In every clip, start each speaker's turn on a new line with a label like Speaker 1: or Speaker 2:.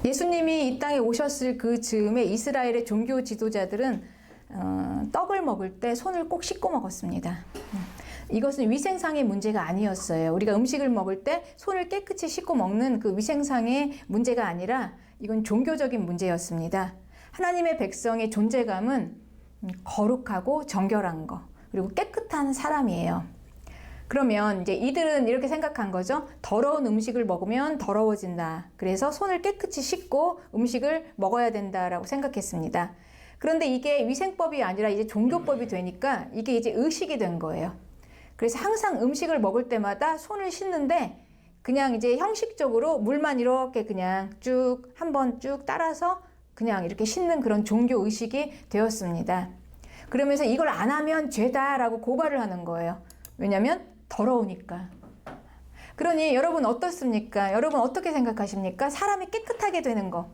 Speaker 1: 예수님이 이 땅에 오셨을 그 즈음에 이스라엘의 종교 지도자들은 떡을 먹을 때 손을 꼭 씻고 먹었습니다. 이것은 위생상의 문제가 아니었어요. 우리가 음식을 먹을 때 손을 깨끗이 씻고 먹는 그 위생상의 문제가 아니라 이건 종교적인 문제였습니다. 하나님의 백성의 존재감은 거룩하고 정결한 거, 그리고 깨끗한 사람이에요. 그러면 이제 이들은 이렇게 생각한 거죠. 더러운 음식을 먹으면 더러워진다. 그래서 손을 깨끗이 씻고 음식을 먹어야 된다라고 생각했습니다. 그런데 이게 위생법이 아니라 이제 종교법이 되니까 이게 이제 의식이 된 거예요. 그래서 항상 음식을 먹을 때마다 손을 씻는데 그냥 이제 형식적으로 물만 이렇게 그냥 쭉 한번 쭉 따라서 그냥 이렇게 씻는 그런 종교 의식이 되었습니다. 그러면서 이걸 안 하면 죄다라고 고발을 하는 거예요. 왜냐하면 더러우니까. 그러니 여러분 어떻습니까? 여러분 어떻게 생각하십니까? 사람이 깨끗하게 되는 거.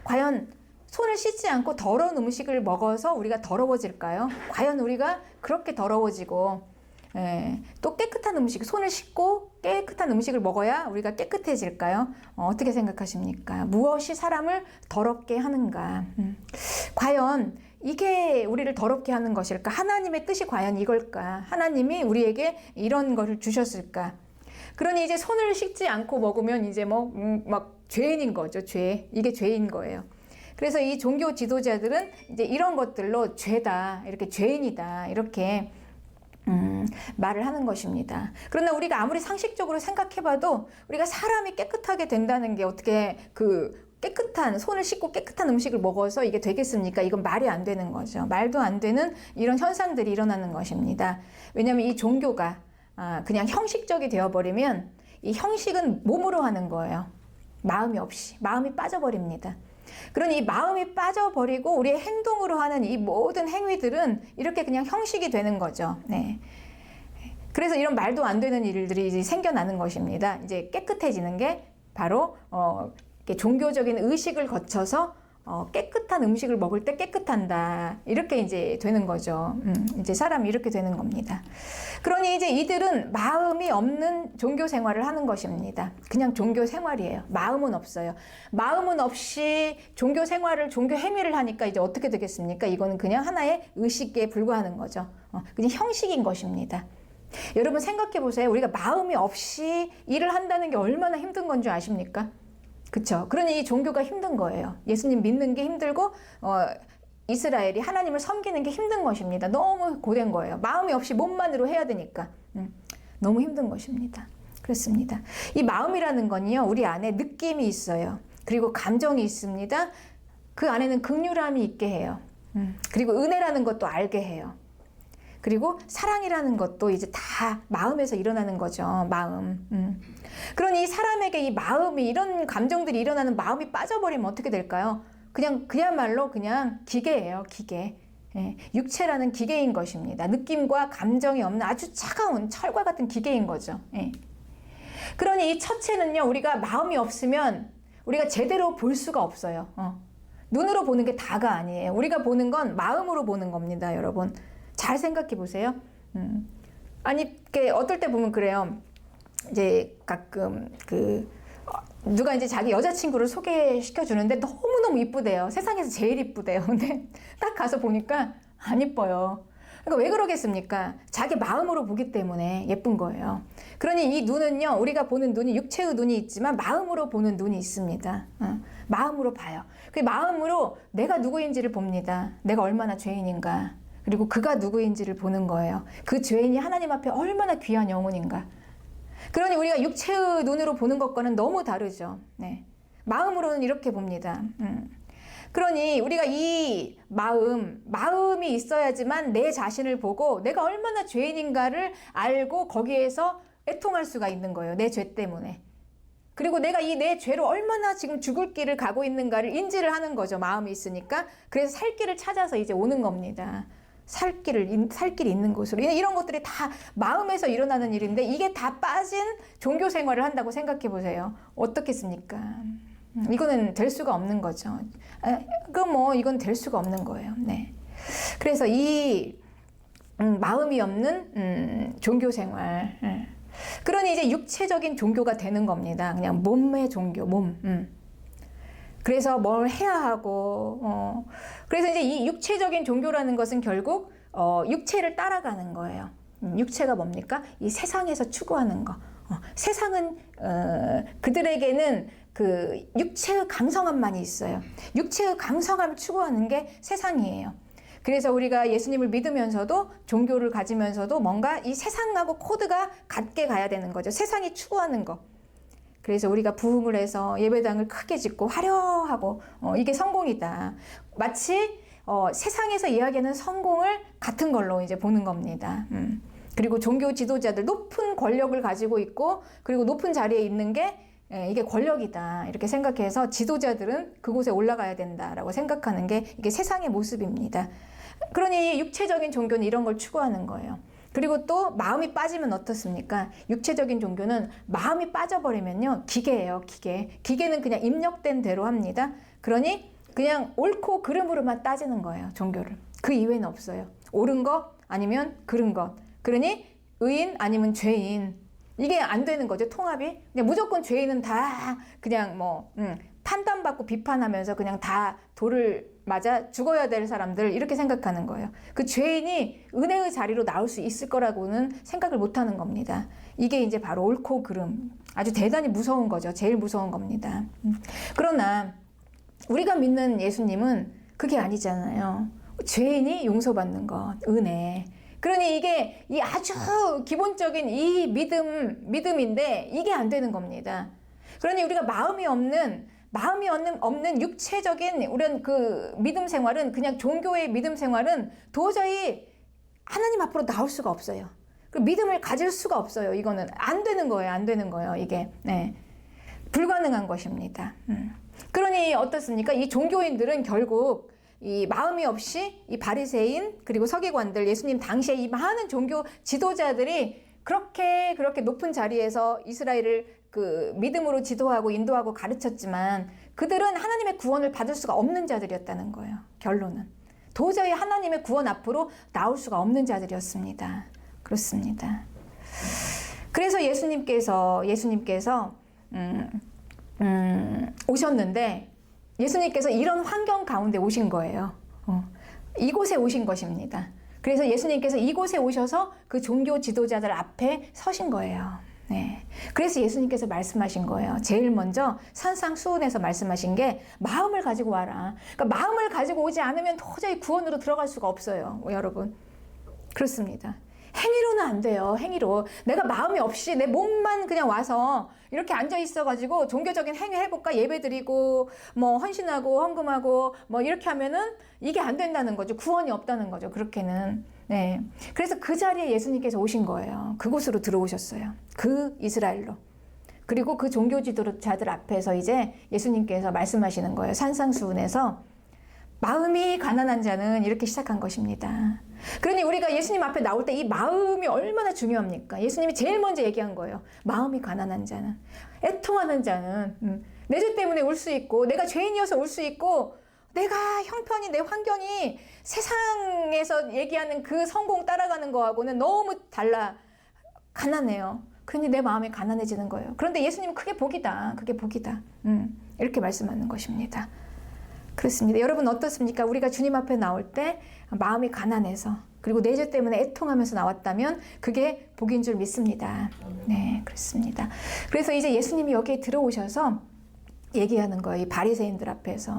Speaker 1: 과연 손을 씻지 않고 더러운 음식을 먹어서 우리가 더러워질까요? 과연 우리가 그렇게 더러워지고 또 깨끗한 음식, 손을 씻고 깨끗한 음식을 먹어야 우리가 깨끗해질까요? 어떻게 생각하십니까? 무엇이 사람을 더럽게 하는가? 과연 이게 우리를 더럽게 하는 것일까? 하나님의 뜻이 과연 이걸까? 하나님이 우리에게 이런 것을 주셨을까? 그러니 이제 손을 씻지 않고 먹으면 이제 막 죄인인 거죠. 죄. 이게 죄인 거예요. 그래서 이 종교 지도자들은 이제 이런 것들로 죄다, 이렇게 죄인이다, 이렇게 말을 하는 것입니다. 그러나 우리가 아무리 상식적으로 생각해봐도 우리가 사람이 깨끗하게 된다는 게 어떻게 깨끗한 손을 씻고 깨끗한 음식을 먹어서 이게 되겠습니까? 이건 말이 안 되는 거죠. 말도 안 되는 이런 현상들이 일어나는 것입니다. 왜냐하면 이 종교가 그냥 형식적이 되어버리면 이 형식은 몸으로 하는 거예요. 마음이 없이. 마음이 빠져버립니다. 그러니 이 마음이 빠져버리고 우리의 행동으로 하는 이 모든 행위들은 이렇게 그냥 형식이 되는 거죠. 네. 그래서 이런 말도 안 되는 일들이 이제 생겨나는 것입니다. 이제 깨끗해지는 게 바로 종교적인 의식을 거쳐서 깨끗한 음식을 먹을 때 깨끗한다. 이렇게 이제 되는 거죠. 이제 사람이 이렇게 되는 겁니다. 그러니 이제 이들은 마음이 없는 종교 생활을 하는 것입니다. 그냥 종교 생활이에요. 마음은 없어요. 마음은 없이 종교 생활을, 종교 행위를 하니까 이제 어떻게 되겠습니까? 이거는 그냥 하나의 의식에 불과하는 거죠. 그냥 형식인 것입니다. 여러분 생각해 보세요. 우리가 마음이 없이 일을 한다는 게 얼마나 힘든 건 줄 아십니까? 그쵸? 그러니 이 종교가 힘든 거예요. 예수님 믿는 게 힘들고 이스라엘이 하나님을 섬기는 게 힘든 것입니다. 너무 고된 거예요. 마음이 없이 몸만으로 해야 되니까 너무 힘든 것입니다. 그렇습니다. 이 마음이라는 건요, 우리 안에 느낌이 있어요. 그리고 감정이 있습니다. 그 안에는 긍휼함이 있게 해요. 그리고 은혜라는 것도 알게 해요. 그리고 사랑이라는 것도 이제 다 마음에서 일어나는 거죠. 마음. 그러니 이 사람에게 이 마음이, 이런 감정들이 일어나는 마음이 빠져버리면 어떻게 될까요? 그야말로 그냥 기계예요. 기계. 예, 육체라는 기계인 것입니다. 느낌과 감정이 없는 아주 차가운 철과 같은 기계인 거죠. 예. 그러니 이 처체는요, 우리가 마음이 없으면 우리가 제대로 볼 수가 없어요. 눈으로 보는 게 다가 아니에요. 우리가 보는 건 마음으로 보는 겁니다, 여러분. 잘 생각해 보세요. 아니, 어떨 때 보면 그래요. 이제 가끔 누가 이제 자기 여자친구를 소개시켜 주는데 너무너무 이쁘대요. 세상에서 제일 이쁘대요. 근데 딱 가서 보니까 안 이뻐요. 그러니까 왜 그러겠습니까? 자기 마음으로 보기 때문에 예쁜 거예요. 그러니 이 눈은요, 우리가 보는 눈이 육체의 눈이 있지만 마음으로 보는 눈이 있습니다. 마음으로 봐요. 그 마음으로 내가 누구인지를 봅니다. 내가 얼마나 죄인인가. 그리고 그가 누구인지를 보는 거예요. 그 죄인이 하나님 앞에 얼마나 귀한 영혼인가. 그러니 우리가 육체의 눈으로 보는 것과는 너무 다르죠. 네. 마음으로는 이렇게 봅니다. 그러니 우리가 이 마음이 있어야지만 내 자신을 보고 내가 얼마나 죄인인가를 알고 거기에서 애통할 수가 있는 거예요. 내 죄 때문에. 그리고 내가 이 내 죄로 얼마나 지금 죽을 길을 가고 있는가를 인지를 하는 거죠. 마음이 있으니까. 그래서 살 길을 찾아서 이제 오는 겁니다. 살 길이 있는 곳으로. 이런 것들이 다 마음에서 일어나는 일인데 이게 다 빠진 종교 생활을 한다고 생각해 보세요. 어떻겠습니까? 이거는 될 수가 없는 거죠. 이건 될 수가 없는 거예요. 네. 그래서 이 마음이 없는 종교 생활. 그러니 이제 육체적인 종교가 되는 겁니다. 그냥 몸의 종교, 몸. 그래서 뭘 해야 하고, 그래서 이제 이 육체적인 종교라는 것은 결국 육체를 따라가는 거예요. 육체가 뭡니까? 이 세상에서 추구하는 거. 세상은 그들에게는 그 육체의 강성함만이 있어요. 육체의 강성함을 추구하는 게 세상이에요. 그래서 우리가 예수님을 믿으면서도 종교를 가지면서도 뭔가 이 세상하고 코드가 같게 가야 되는 거죠. 세상이 추구하는 거. 그래서 우리가 부흥을 해서 예배당을 크게 짓고 화려하고 이게 성공이다. 마치 세상에서 이야기하는 성공을 같은 걸로 이제 보는 겁니다. 그리고 종교 지도자들 높은 권력을 가지고 있고 그리고 높은 자리에 있는 게 이게 권력이다 이렇게 생각해서 지도자들은 그곳에 올라가야 된다라고 생각하는 게 이게 세상의 모습입니다. 그러니 육체적인 종교는 이런 걸 추구하는 거예요. 그리고 또 마음이 빠지면 어떻습니까? 육체적인 종교는 마음이 빠져버리면요 기계예요. 기계는 그냥 입력된 대로 합니다. 그러니 그냥 옳고 그름으로만 따지는 거예요. 종교를. 그 이외는 없어요. 옳은 것 아니면 그른 것. 그러니 의인 아니면 죄인. 이게 안 되는 거죠. 통합이. 그냥 무조건 죄인은 다 그냥 판단받고 비판하면서 그냥 다 돌을 맞아 죽어야 될 사람들 이렇게 생각하는 거예요. 그 죄인이 은혜의 자리로 나올 수 있을 거라고는 생각을 못 하는 겁니다. 이게 이제 바로 옳고 그름. 아주 대단히 무서운 거죠. 제일 무서운 겁니다. 그러나 우리가 믿는 예수님은 그게 아니잖아요. 죄인이 용서받는 것, 은혜. 그러니 이게 이 아주 기본적인 이 믿음인데 이게 안 되는 겁니다. 그러니 우리가 마음이 없는 육체적인 우리는 그 믿음 생활은 그냥 종교의 믿음 생활은 도저히 하나님 앞으로 나올 수가 없어요. 그 믿음을 가질 수가 없어요. 이거는 안 되는 거예요. 이게 불가능한 것입니다. 그러니 어떻습니까? 이 종교인들은 결국 이 마음이 없이 이 바리새인 그리고 서기관들 예수님 당시에 이 많은 종교 지도자들이 그렇게 높은 자리에서 이스라엘을 그 믿음으로 지도하고 인도하고 가르쳤지만 그들은 하나님의 구원을 받을 수가 없는 자들이었다는 거예요. 결론은 도저히 하나님의 구원 앞으로 나올 수가 없는 자들이었습니다. 그렇습니다. 그래서 예수님께서 오셨는데 예수님께서 이런 환경 가운데 오신 거예요. 이곳에 오신 것입니다. 그래서 예수님께서 이곳에 오셔서 그 종교 지도자들 앞에 서신 거예요. 네. 그래서 예수님께서 말씀하신 거예요. 제일 먼저 산상수훈에서 말씀하신 게 마음을 가지고 와라. 그러니까 마음을 가지고 오지 않으면 도저히 구원으로 들어갈 수가 없어요. 여러분. 그렇습니다. 행위로는 안 돼요. 행위로. 내가 마음이 없이 내 몸만 그냥 와서 이렇게 앉아 있어가지고 종교적인 행위 해볼까? 예배 드리고, 헌신하고, 헌금하고, 이렇게 하면은 이게 안 된다는 거죠. 구원이 없다는 거죠. 그렇게는. 네. 그래서 그 자리에 예수님께서 오신 거예요. 그곳으로 들어오셨어요. 그 이스라엘로. 그리고 그 종교 지도자들 앞에서 이제 예수님께서 말씀하시는 거예요. 산상수훈에서 마음이 가난한 자는 이렇게 시작한 것입니다. 그러니 우리가 예수님 앞에 나올 때 이 마음이 얼마나 중요합니까? 예수님이 제일 먼저 얘기한 거예요. 마음이 가난한 자는, 애통하는 자는 내 죄 때문에 울 수 있고 내가 죄인이어서 울 수 있고 내가 형편이 내 환경이 세상에서 얘기하는 그 성공 따라가는 거하고는 너무 달라 가난해요. 그러니 내 마음이 가난해지는 거예요. 그런데 예수님은 그게 복이다. 이렇게 말씀하는 것입니다. 그렇습니다. 여러분 어떻습니까? 우리가 주님 앞에 나올 때 마음이 가난해서 그리고 내 죄 때문에 애통하면서 나왔다면 그게 복인 줄 믿습니다. 네, 그렇습니다. 그래서 이제 예수님이 여기에 들어오셔서 얘기하는 거예요. 이 바리새인들 앞에서.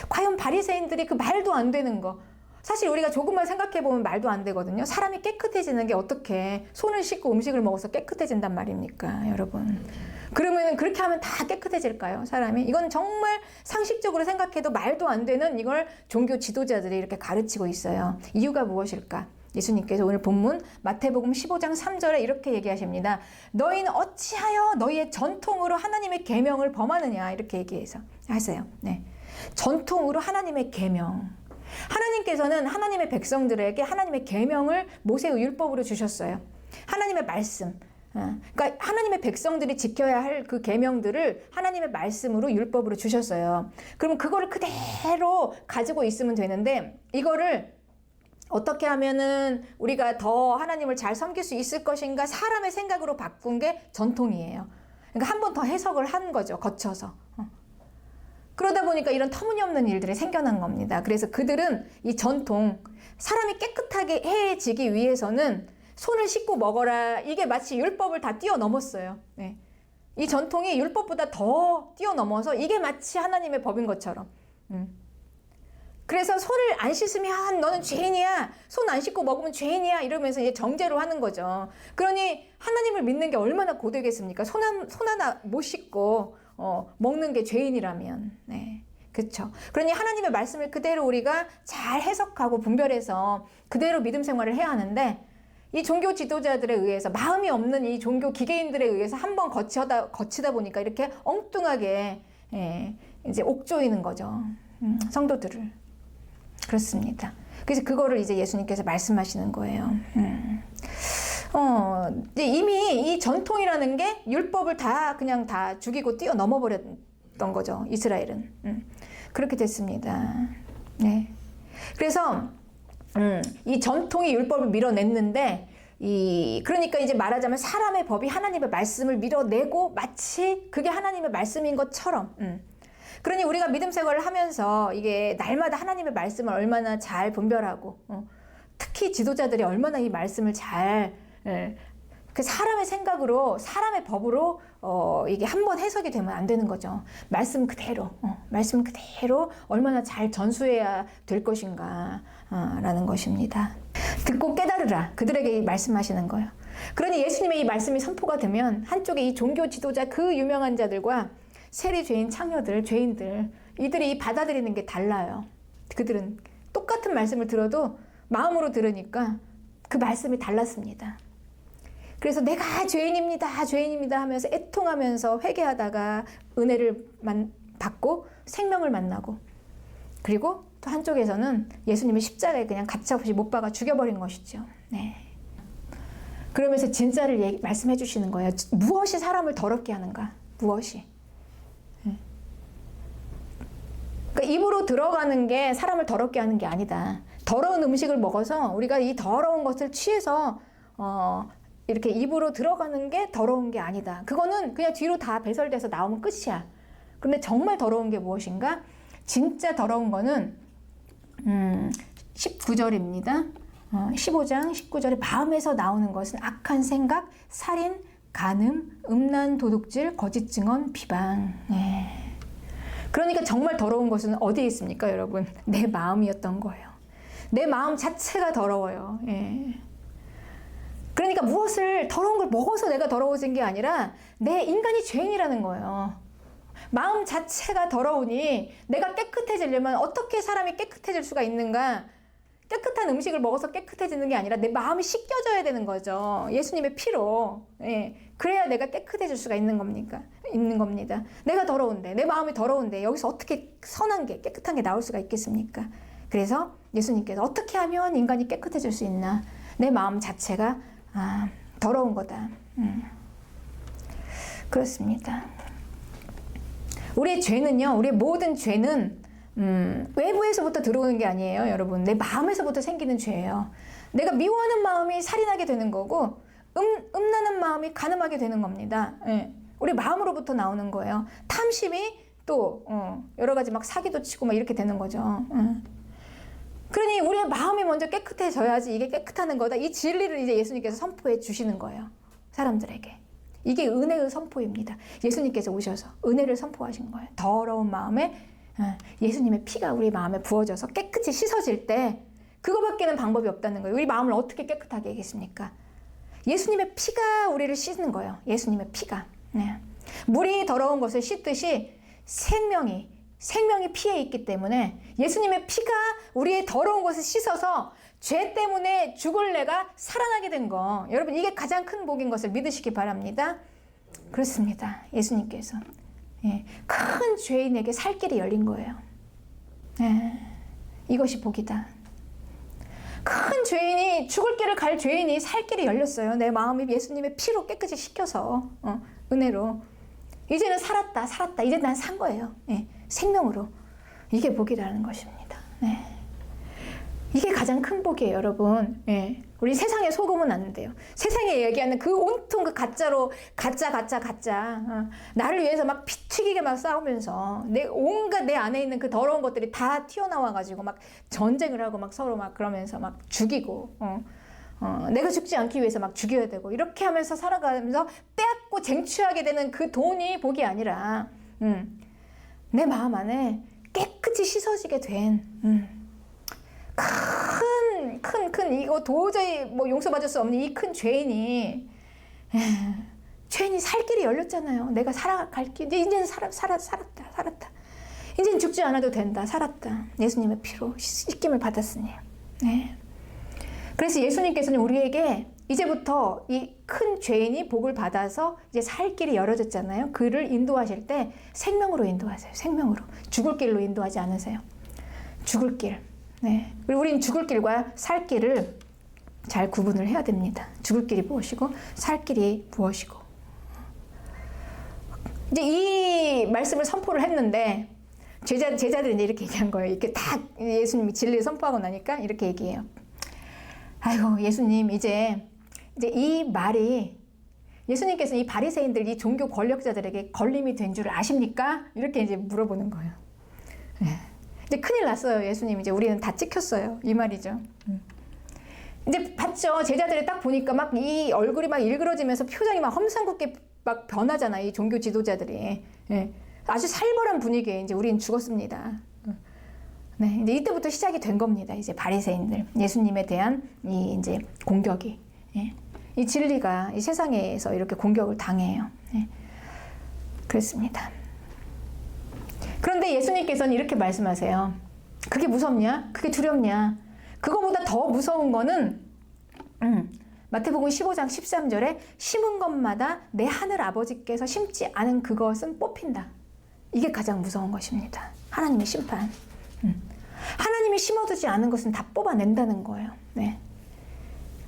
Speaker 1: 과연 바리새인들이 그 말도 안 되는 거. 사실 우리가 조금만 생각해보면 말도 안 되거든요. 사람이 깨끗해지는 게 어떻게 손을 씻고 음식을 먹어서 깨끗해진단 말입니까, 여러분. 그러면 그렇게 하면 다 깨끗해질까요, 사람이? 이건 정말 상식적으로 생각해도 말도 안 되는 이걸 종교 지도자들이 이렇게 가르치고 있어요. 이유가 무엇일까? 예수님께서 오늘 본문 마태복음 15장 3절에 이렇게 얘기하십니다. 너희는 어찌하여 너희의 전통으로 하나님의 계명을 범하느냐 이렇게 얘기해서 하세요. 네. 전통으로 하나님의 계명. 하나님께서는 하나님의 백성들에게 하나님의 계명을 모세의 율법으로 주셨어요. 하나님의 말씀. 그러니까 하나님의 백성들이 지켜야 할 그 계명들을 하나님의 말씀으로 율법으로 주셨어요. 그러면 그거를 그대로 가지고 있으면 되는데 이거를 어떻게 하면은 우리가 더 하나님을 잘 섬길 수 있을 것인가 사람의 생각으로 바꾼 게 전통이에요. 그러니까 한 번 더 해석을 한 거죠. 거쳐서. 그러다 보니까 이런 터무니없는 일들이 생겨난 겁니다. 그래서 그들은 이 전통, 사람이 깨끗하게 해지기 위해서는 손을 씻고 먹어라. 이게 마치 율법을 다 뛰어넘었어요. 네. 이 전통이 율법보다 더 뛰어넘어서 이게 마치 하나님의 법인 것처럼. 그래서 손을 안 씻으면 너는 죄인이야. 손 안 씻고 먹으면 죄인이야. 이러면서 이제 정죄로 하는 거죠. 그러니 하나님을 믿는 게 얼마나 고되겠습니까? 손 하나 못 씻고 먹는 게 죄인이라면. 네. 그렇죠. 그러니 하나님의 말씀을 그대로 우리가 잘 해석하고 분별해서 그대로 믿음 생활을 해야 하는데, 이 종교 지도자들에 의해서, 마음이 없는 이 종교 기계인들에 의해서 한번 거치다 보니까 이렇게 엉뚱하게 이제 옥조이는 거죠. 성도들을. 그렇습니다. 그래서 그거를 이제 예수님께서 말씀하시는 거예요. 이제 이미 이 전통이라는 게 율법을 그냥 다 죽이고 뛰어넘어 버렸던 거죠. 이스라엘은. 그렇게 됐습니다. 네. 그래서 이 전통이 율법을 밀어냈는데, 그러니까 이제 말하자면 사람의 법이 하나님의 말씀을 밀어내고 마치 그게 하나님의 말씀인 것처럼. 그러니 우리가 믿음 생활을 하면서 이게 날마다 하나님의 말씀을 얼마나 잘 분별하고, 특히 지도자들이 얼마나 이 말씀을 잘, 그 사람의 생각으로, 사람의 법으로 이게 한번 해석이 되면 안 되는 거죠. 말씀 그대로 얼마나 잘 전수해야 될 것인가 라는 것입니다. 듣고 깨달으라. 그들에게 말씀하시는 거예요. 그러니 예수님의 이 말씀이 선포가 되면 한쪽에 이 종교 지도자, 그 유명한 자들과 세리 죄인, 창녀들, 죄인들, 이들이 받아들이는 게 달라요. 그들은 똑같은 말씀을 들어도 마음으로 들으니까 그 말씀이 달랐습니다. 그래서 내가 죄인입니다 하면서 애통하면서 회개하다가 은혜를 받고 생명을 만나고, 그리고 또 한쪽에서는 예수님의 십자가에 그냥 가차없이 못 박아 죽여버린 것이죠. 네. 그러면서 진짜를 말씀해 주시는 거예요. 무엇이 사람을 더럽게 하는가? 무엇이? 그러니까 입으로 들어가는 게 사람을 더럽게 하는 게 아니다. 더러운 음식을 먹어서 우리가 이 더러운 것을 취해서 이렇게 입으로 들어가는 게 더러운 게 아니다. 그거는 그냥 뒤로 다 배설돼서 나오면 끝이야. 그런데 정말 더러운 게 무엇인가? 진짜 더러운 거는 19절입니다. 15장 19절에 마음에서 나오는 것은 악한 생각, 살인, 간음, 음란, 도둑질, 거짓 증언, 비방. 네. 그러니까 정말 더러운 것은 어디에 있습니까, 여러분? 내 마음이었던 거예요. 내 마음 자체가 더러워요. 예. 그러니까 무엇을, 더러운 걸 먹어서 내가 더러워진 게 아니라 내 인간이 죄인이라는 거예요. 마음 자체가 더러우니 내가 깨끗해지려면 어떻게 사람이 깨끗해질 수가 있는가? 깨끗한 음식을 먹어서 깨끗해지는 게 아니라 내 마음이 씻겨져야 되는 거죠. 예수님의 피로. 예. 그래야 내가 깨끗해질 수가 있는 겁니다. 내가 더러운데, 내 마음이 더러운데 여기서 어떻게 선한 게, 깨끗한 게 나올 수가 있겠습니까? 그래서 예수님께서 어떻게 하면 인간이 깨끗해질 수 있나? 내 마음 자체가 더러운 거다. 그렇습니다. 우리의 죄는요, 우리의 모든 죄는 외부에서부터 들어오는 게 아니에요, 여러분. 내 마음에서부터 생기는 죄예요. 내가 미워하는 마음이 살인하게 되는 거고, 음란한 마음이 간음하게 되는 겁니다. 예. 우리 마음으로부터 나오는 거예요. 탐심이 또 여러 가지 막 사기도 치고 막 이렇게 되는 거죠. 그러니 우리의 마음이 먼저 깨끗해져야지 이게 깨끗하는 거다. 이 진리를 이제 예수님께서 선포해 주시는 거예요, 사람들에게. 이게 은혜의 선포입니다. 예수님께서 오셔서 은혜를 선포하신 거예요. 더러운 마음에 예수님의 피가 우리 마음에 부어져서 깨끗이 씻어질 때, 그거밖에는 방법이 없다는 거예요. 우리 마음을 어떻게 깨끗하게 하겠습니까? 예수님의 피가 우리를 씻는 거예요. 예수님의 피가. 네. 물이 더러운 것을 씻듯이 생명이 피에 있기 때문에 예수님의 피가 우리의 더러운 것을 씻어서 죄 때문에 죽을 내가 살아나게 된 거, 여러분, 이게 가장 큰 복인 것을 믿으시기 바랍니다. 그렇습니다. 예수님께서 큰 죄인에게 살 길이 열린 거예요. 이것이 복이다. 큰 죄인이, 죽을 길을 갈 죄인이 살 길이 열렸어요. 내 마음이 예수님의 피로 깨끗이 씻겨서, 은혜로. 이제는 살았다. 이제 난 산 거예요. 생명으로. 이게 복이라는 것입니다. 이게 가장 큰 복이에요, 여러분. 예. 우리 세상에 속으면 안 돼요. 세상에 얘기하는 그 온통 그 가짜로 가짜. 나를 위해서 막 피 튀기게 막 싸우면서 온갖 내 안에 있는 그 더러운 것들이 다 튀어나와가지고 막 전쟁을 하고 막 서로 막 그러면서 막 죽이고 내가 죽지 않기 위해서 막 죽여야 되고 이렇게 하면서 살아가면서 빼앗고 쟁취하게 되는 그 돈이 복이 아니라 내 마음 안에 깨끗이 씻어지게 된 큰 이거 도저히 뭐 용서받을 수 없는 이 큰 죄인이 살 길이 열렸잖아요. 내가 살아갈 길, 이제는 살았다. 이제는 죽지 않아도 된다. 살았다. 예수님의 피로 씻김을 받았으니. 네. 그래서 예수님께서는 우리에게 이제부터 이 큰 죄인이 복을 받아서 이제 살 길이 열어졌잖아요. 그를 인도하실 때 생명으로 인도하세요. 생명으로. 죽을 길로 인도하지 않으세요. 죽을 길. 네. 그리고 우리는 죽을 길과 살 길을 잘 구분을 해야 됩니다. 죽을 길이 무엇이고 살 길이 무엇이고. 이제 이 말씀을 선포를 했는데 제자들이 이제 이렇게 얘기한 거예요. 이렇게 딱 예수님이 진리를 선포하고 나니까 이렇게 얘기해요. 아이고 예수님 이제 이 말이 예수님께서는 이 바리새인들 이 종교 권력자들에게 걸림이 된 줄 아십니까? 이렇게 이제 물어보는 거예요. 네. 이제 큰일 났어요. 예수님 이제 우리는 다 찍혔어요. 이 말이죠. 이제 봤죠. 제자들이 딱 보니까 막 이 얼굴이 막 일그러지면서 표정이 막 험상궂게 막 변하잖아. 이 종교 지도자들이. 네. 아주 살벌한 분위기에 이제 우리는 죽었습니다. 네, 이제 이때부터 시작이 된 겁니다. 이제 바리새인들 예수님에 대한 이 이제 공격이, 예. 이 진리가 이 세상에서 이렇게 공격을 당해요. 예. 그렇습니다. 그런데 예수님께서는 이렇게 말씀하세요. 그게 무섭냐? 그게 두렵냐? 그거보다 더 무서운 거는 마태복음 15장 13절에 심은 것마다 내 하늘 아버지께서 심지 않은 그것은 뽑힌다. 이게 가장 무서운 것입니다. 하나님의 심판. 하나님이 심어두지 않은 것은 다 뽑아낸다는 거예요. 네.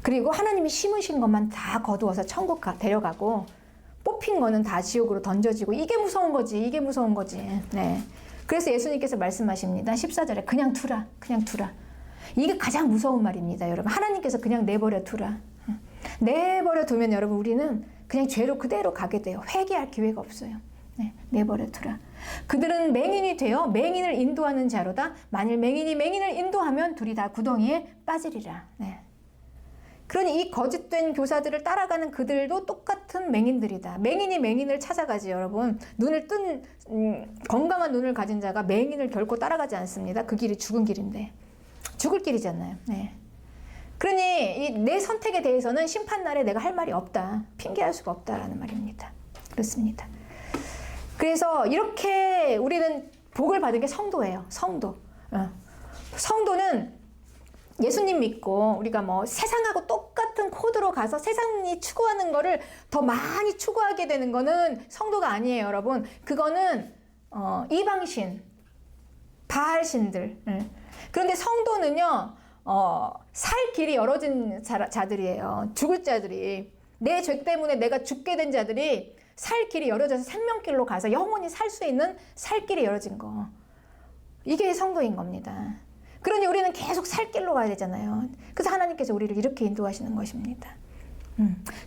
Speaker 1: 그리고 하나님이 심으신 것만 다 거두어서 천국 데려가고 뽑힌 거는 다 지옥으로 던져지고 이게 무서운 거지. 이게 무서운 거지. 네. 그래서 예수님께서 말씀하십니다. 14절에 그냥 두라. 그냥 두라. 이게 가장 무서운 말입니다. 여러분. 하나님께서 그냥 내버려 두라. 내버려 두면 여러분 우리는 그냥 죄로 그대로 가게 돼요. 회개할 기회가 없어요. 네. 내버려 두라. 그들은 맹인이 되어 맹인을 인도하는 자로다. 만일 맹인이 맹인을 인도하면 둘이 다 구덩이에 빠지리라. 네. 그러니 이 거짓된 교사들을 따라가는 그들도 똑같은 맹인들이다. 맹인이 맹인을 찾아가지 여러분. 눈을 뜬 건강한 눈을 가진 자가 맹인을 결코 따라가지 않습니다. 그 길이 죽은 길인데. 죽을 길이잖아요. 네. 그러니 내 선택에 대해서는 심판날에 내가 할 말이 없다. 핑계할 수가 없다라는 말입니다. 그렇습니다. 그래서 이렇게 우리는 복을 받은 게 성도예요. 성도. 성도는 예수님 믿고 우리가 뭐 세상하고 똑같은 코드로 가서 세상이 추구하는 거를 더 많이 추구하게 되는 거는 성도가 아니에요, 여러분. 그거는 이방신, 바알신들. 그런데 성도는요, 살 길이 열어진 자들이에요. 죽을 자들이. 내 죄 때문에 내가 죽게 된 자들이 살 길이 열어져서 생명길로 가서 영원히 살 수 있는 살 길이 열어진 거. 이게 성도인 겁니다. 그러니 우리는 계속 살 길로 가야 되잖아요. 그래서 하나님께서 우리를 이렇게 인도하시는 것입니다.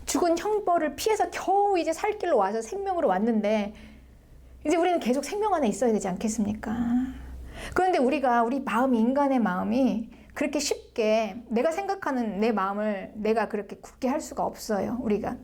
Speaker 1: 죽은 형벌을 피해서 겨우 이제 살 길로 와서 생명으로 왔는데 이제 우리는 계속 생명 안에 있어야 되지 않겠습니까? 그런데 우리 마음이, 인간의 마음이 그렇게 쉽게 내가 생각하는 내 마음을 내가 그렇게 굳게 할 수가 없어요. 우리가.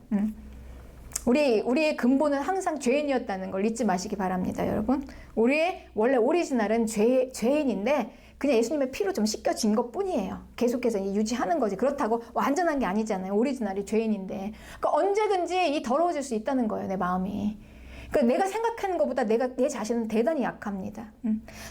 Speaker 1: 우리의 근본은 항상 죄인이었다는 걸 잊지 마시기 바랍니다, 여러분. 우리의 원래 오리지널은 죄인인데 그냥 예수님의 피로 좀 씻겨진 것 뿐이에요. 계속해서 유지하는 거지. 그렇다고 완전한 게 아니잖아요. 오리지널이 죄인인데. 그러니까 언제든지 더러워질 수 있다는 거예요, 내 마음이. 그러니까 내가 생각하는 것보다 내 자신은 대단히 약합니다.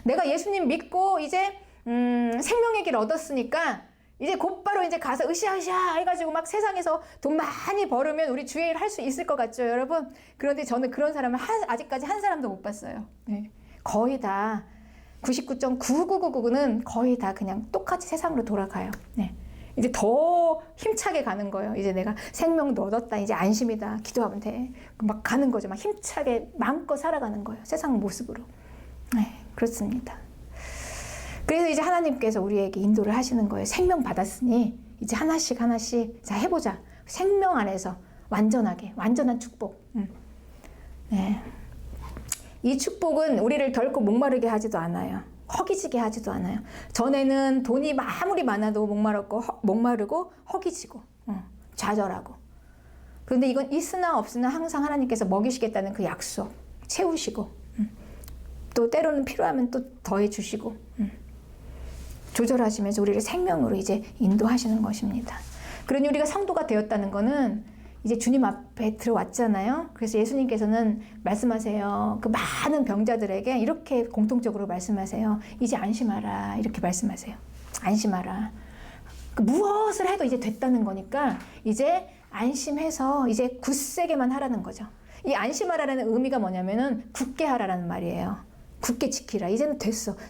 Speaker 1: 내가 예수님 믿고 이제 생명의 길을 얻었으니까 이제 곧바로 이제 가서 으쌰으쌰 해가지고 막 세상에서 돈 많이 벌으면 우리 주의 일 할 수 있을 것 같죠, 여러분? 그런데 저는 그런 사람을 아직까지 한 사람도 못 봤어요. 네. 거의 다 99.9999는 거의 다 그냥 똑같이 세상으로 돌아가요. 네. 이제 더 힘차게 가는 거예요. 이제 내가 생명도 얻었다. 이제 안심이다. 기도하면 돼. 막 가는 거죠. 막 힘차게 마음껏 살아가는 거예요. 세상 모습으로. 네, 그렇습니다. 그래서 이제 하나님께서 우리에게 인도를 하시는 거예요. 생명 받았으니 이제 하나씩 자 해보자. 생명 안에서 완전하게, 완전한 축복. 네. 이 축복은 우리를 결코 목마르게 하지도 않아요. 허기지게 하지도 않아요. 전에는 돈이 아무리 많아도 목마르고 허기지고 좌절하고. 그런데 이건 있으나 없으나 항상 하나님께서 먹이시겠다는 그 약속 채우시고 또 때로는 필요하면 또 더해 주시고 조절하시면서 우리를 생명으로 이제 인도하시는 것입니다. 그러니 우리가 성도가 되었다는 거는 이제 주님 앞에 들어왔잖아요. 그래서 예수님께서는 말씀하세요. 그 많은 병자들에게 이렇게 공통적으로 말씀하세요. 이제 안심하라. 이렇게 말씀하세요. 안심하라. 무엇을 해도 이제 됐다는 거니까 이제 안심해서 이제 굳세게만 하라는 거죠. 이 안심하라는 의미가 뭐냐면은 굳게 하라라는 말이에요. 굳게 지키라. 이제는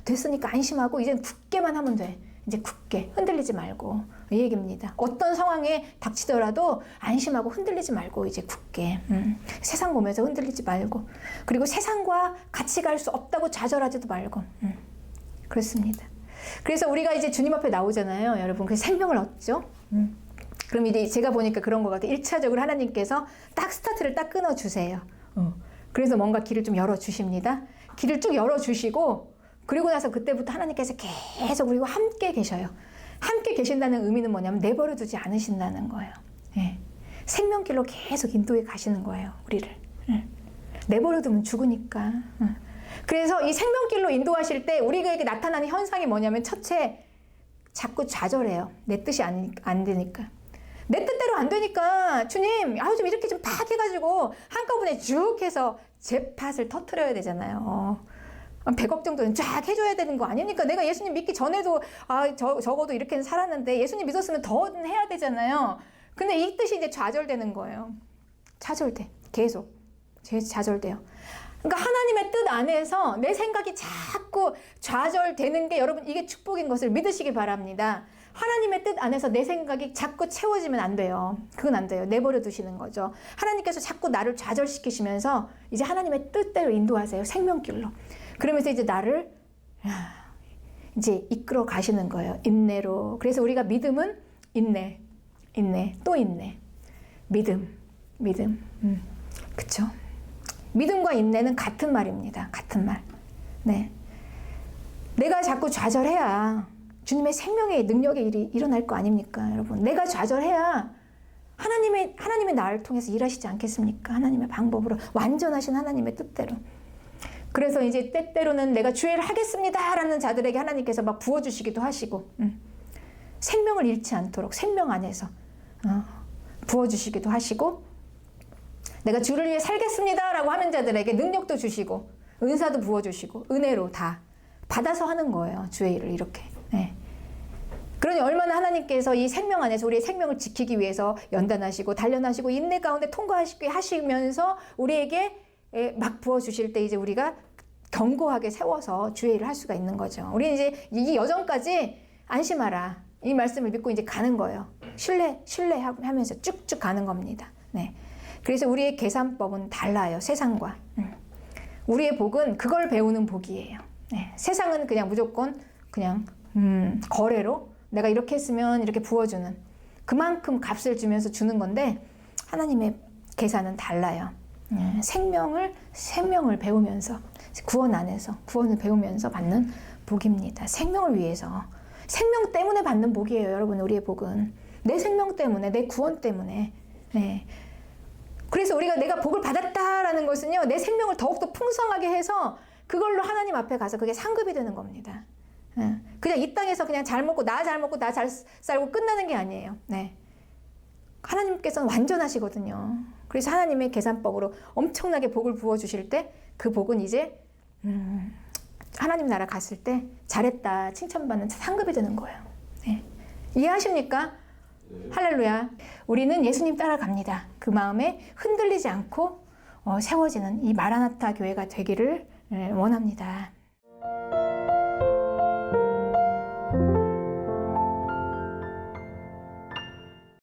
Speaker 1: 됐으니까 안심하고 이제는 굳게만 하면 돼. 이제 굳게 흔들리지 말고 이 얘기입니다. 어떤 상황에 닥치더라도 안심하고 흔들리지 말고 이제 굳게 세상 보면서 흔들리지 말고 그리고 세상과 같이 갈 수 없다고 좌절하지도 말고 그렇습니다. 그래서 우리가 이제 주님 앞에 나오잖아요. 여러분 그 생명을 얻죠. 그럼 이제 제가 보니까 그런 것 같아요. 1차적으로 하나님께서 딱 스타트를 딱 끊어주세요. 그래서 뭔가 길을 좀 열어주십니다. 길을 쭉 열어주시고 그리고 나서 그때부터 하나님께서 계속 우리와 함께 계셔요. 함께 계신다는 의미는 뭐냐면 내버려 두지 않으신다는 거예요. 네. 생명길로 계속 인도해 가시는 거예요. 우리를. 내버려 두면 죽으니까. 그래서 이 생명길로 인도하실 때 우리에게 나타나는 현상이 뭐냐면 첫째 자꾸 좌절해요. 내 뜻이 안 되니까. 내 뜻대로 안 되니까 주님 좀 이렇게 좀 팍 해가지고 한꺼번에 쭉 해서 제 팥을 터트려야 되잖아요. 100억 정도는 쫙 해줘야 되는 거 아닙니까? 내가 예수님 믿기 전에도 적어도 이렇게 살았는데 예수님 믿었으면 더 해야 되잖아요. 근데 이 뜻이 이제 좌절되는 거예요. 좌절돼. 계속 좌절돼요. 그러니까 하나님의 뜻 안에서 내 생각이 자꾸 좌절되는 게 여러분 이게 축복인 것을 믿으시기 바랍니다. 하나님의 뜻 안에서 내 생각이 자꾸 채워지면 안 돼요. 그건 안 돼요. 내버려 두시는 거죠. 하나님께서 자꾸 나를 좌절시키시면서 이제 하나님의 뜻대로 인도하세요. 생명길로. 그러면서 이제 나를 이제 이끌어 가시는 거예요. 인내로. 그래서 우리가 믿음은 인내, 또 인내. 믿음. 그쵸? 믿음과 인내는 같은 말입니다. 같은 말. 네. 내가 자꾸 좌절해야 주님의 생명의 능력의 일이 일어날 거 아닙니까, 여러분? 내가 좌절해야 하나님의 나를 통해서 일하시지 않겠습니까? 하나님의 방법으로, 완전하신 하나님의 뜻대로. 그래서 이제 때때로는 내가 주의를 하겠습니다라는 자들에게 하나님께서 막 부어주시기도 하시고, 생명을 잃지 않도록 생명 안에서 부어주시기도 하시고, 내가 주를 위해 살겠습니다라고 하는 자들에게 능력도 주시고, 은사도 부어주시고, 은혜로 다 받아서 하는 거예요. 주의 일을 이렇게. 네. 그러니 얼마나 하나님께서 이 생명 안에서 우리의 생명을 지키기 위해서 연단하시고 단련하시고 인내 가운데 통과하시게 하시면서 우리에게 막 부어주실 때 이제 우리가 견고하게 세워서 주의 일을 할 수가 있는 거죠. 우리는 이제 이 여정까지 안심하라. 이 말씀을 믿고 이제 가는 거예요. 신뢰하면서 쭉쭉 가는 겁니다. 네. 그래서 우리의 계산법은 달라요. 세상과. 우리의 복은 그걸 배우는 복이에요. 네. 세상은 그냥 무조건 그냥 거래로 내가 이렇게 했으면 이렇게 부어주는 그만큼 값을 주면서 주는 건데 하나님의 계산은 달라요. 생명을 배우면서 구원 안에서 구원을 배우면서 받는 복입니다. 생명을 위해서 생명 때문에 받는 복이에요. 여러분 우리의 복은 내 생명 때문에 내 구원 때문에 네. 그래서 내가 복을 받았다라는 것은요 내 생명을 더욱더 풍성하게 해서 그걸로 하나님 앞에 가서 그게 상급이 되는 겁니다. 그냥 이 땅에서 그냥 잘 먹고 나 잘 살고 끝나는 게 아니에요. 네. 하나님께서는 완전하시거든요. 그래서 하나님의 계산법으로 엄청나게 복을 부어주실 때 그 복은 이제 하나님 나라 갔을 때 잘했다 칭찬받는 상급이 되는 거예요. 네. 이해하십니까? 할렐루야. 우리는 예수님 따라갑니다. 그 마음에 흔들리지 않고 세워지는 이 마라나타 교회가 되기를 원합니다.